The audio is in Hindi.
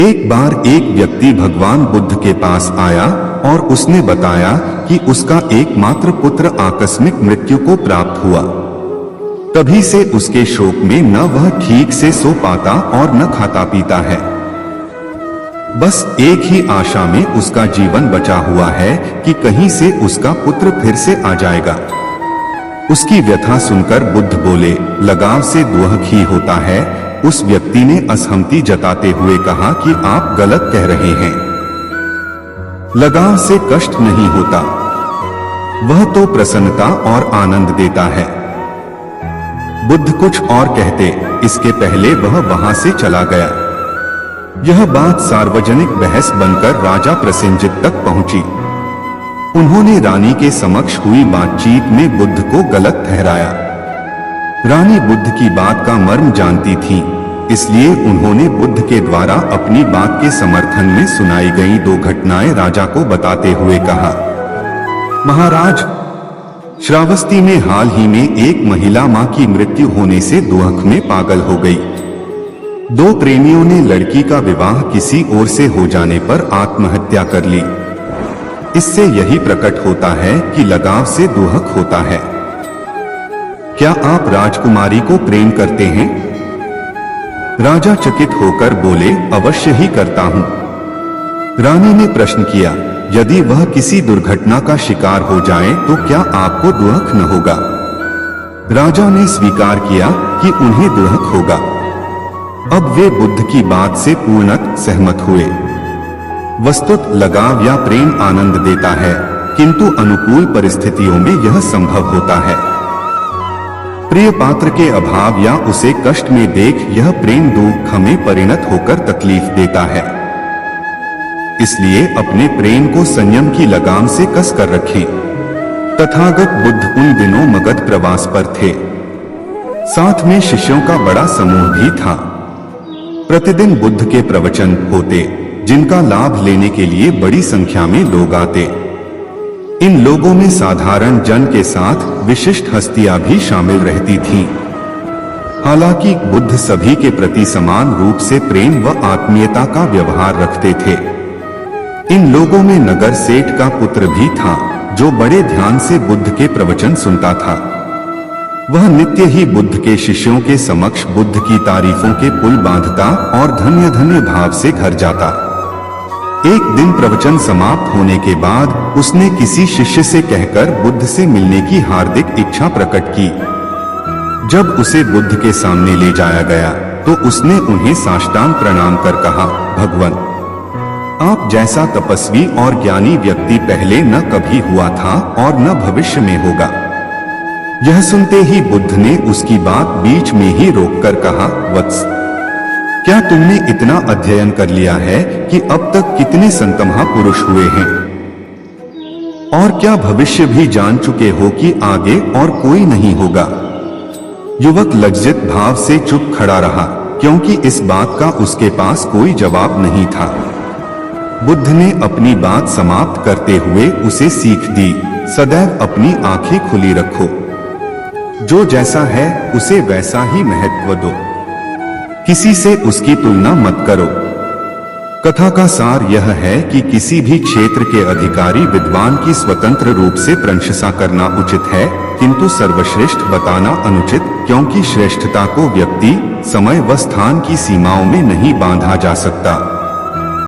एक बार एक व्यक्ति भगवान बुद्ध के पास आया और उसने बताया कि उसका एकमात्र पुत्र आकस्मिक मृत्यु को प्राप्त हुआ। तभी से उसके शोक में न वह ठीक से सो पाता और न खाता पीता है। बस एक ही आशा में उसका जीवन बचा हुआ है कि कहीं से उसका पुत्र फिर से आ जाएगा। उसकी व्यथा सुनकर बुद्ध बोले, लगाव से दुख ही होता है। उस व्यक्ति ने असहमति जताते हुए कहा कि आप गलत कह रहे हैं। लगाव से कष्ट नहीं होता, वह तो प्रसन्नता और आनंद देता है। बुद्ध कुछ और कहते, इसके पहले वह वहां से चला गया। यह बात सार्वजनिक बहस बनकर राजा प्रसेनजित तक पहुंची। उन्होंने रानी के समक्ष हुई बातचीत में बुद्ध को गलत ठहराया। रानी बुद्ध की बात का मर्म जानती थी, इसलिए उन्होंने बुद्ध के द्वारा अपनी बात के समर्थन में सुनाई गई 2 घटनाएं राजा को बताते हुए कहा, महाराज, श्रावस्ती में हाल ही में एक महिला मां की मृत्यु होने से दुख में पागल हो गई। 2 प्रेमियों ने लड़की का विवाह किसी और से हो जाने पर आत्महत्या कर ली। इससे यही प्रकट होता है कि लगाव से दुख होता है। क्या आप राजकुमारी को प्रेम करते हैं? राजा चकित होकर बोले, अवश्य ही करता हूं। रानी ने प्रश्न किया, यदि वह किसी दुर्घटना का शिकार हो जाए तो क्या आपको दुख न होगा? राजा ने स्वीकार किया कि उन्हें दुख होगा। अब वे बुद्ध की बात से पूर्णतः सहमत हुए। वस्तुतः लगाव या प्रेम आनंद देता है, किंतु अनुकूल परिस्थितियों में यह संभव होता है। प्रिय पात्र के अभाव या उसे कष्ट में देख यह प्रेम दुख में परिणत होकर तकलीफ देता है। इसलिए अपने प्रेम को संयम की लगाम से कस कर रखें। तथागत बुद्ध उन दिनों मगध प्रवास पर थे। साथ में शिष्यों का बड़ा समूह भी था। प्रतिदिन बुद्ध के प्रवचन होते, जिनका लाभ लेने के लिए बड़ी संख्या में लोग आते। इन लोगों में साधारण जन के साथ विशिष्ट हस्तियां भी शामिल रहती थीं। हालांकि बुद्ध सभी के प्रति समान रूप से प्रेम व आत्मीयता का व्यवहार रखते थे। इन लोगों में नगर सेठ का पुत्र भी था, जो बड़े ध्यान से बुद्ध के प्रवचन सुनता था। वह नित्य ही बुद्ध के शिष्यों के समक्ष बुद्ध की तारीफों के पुल बांधता और धन्य धन्य भाव से घर जाता। एक दिन प्रवचन समाप्त होने के बाद उसने किसी शिष्य से कहकर बुद्ध से मिलने की हार्दिक इच्छा प्रकट की। जब उसे बुद्ध के सामने ले जाया गया तो उसने उन्हें साष्टांग प्रणाम कर कहा, भगवान, आप जैसा तपस्वी और ज्ञानी व्यक्ति पहले न कभी हुआ था और न भविष्य में होगा। यह सुनते ही बुद्ध ने उसकी बात बीच में ही रोककर कहा, वत्स, क्या तुमने इतना अध्ययन कर लिया है कि अब तक कितने संत महापुरुष हुए हैं? और क्या भविष्य भी जान चुके हो कि आगे और कोई नहीं होगा? युवक लज्जित भाव से चुप खड़ा रहा, क्योंकि इस बात का उसके पास कोई जवाब नहीं था। बुद्ध ने अपनी बात समाप्त करते हुए उसे सीख दी, सदैव अपनी आंखें खुली रखो। जो जैसा है उसे वैसा ही महत्व दो। किसी से उसकी तुलना मत करो। कथा का सार यह है कि किसी भी क्षेत्र के अधिकारी विद्वान की स्वतंत्र रूप से प्रशंसा करना उचित है, किंतु सर्वश्रेष्ठ बताना अनुचित, क्योंकि श्रेष्ठता को व्यक्ति, समय व स्थान की सीमाओं में नहीं बांधा जा सकता।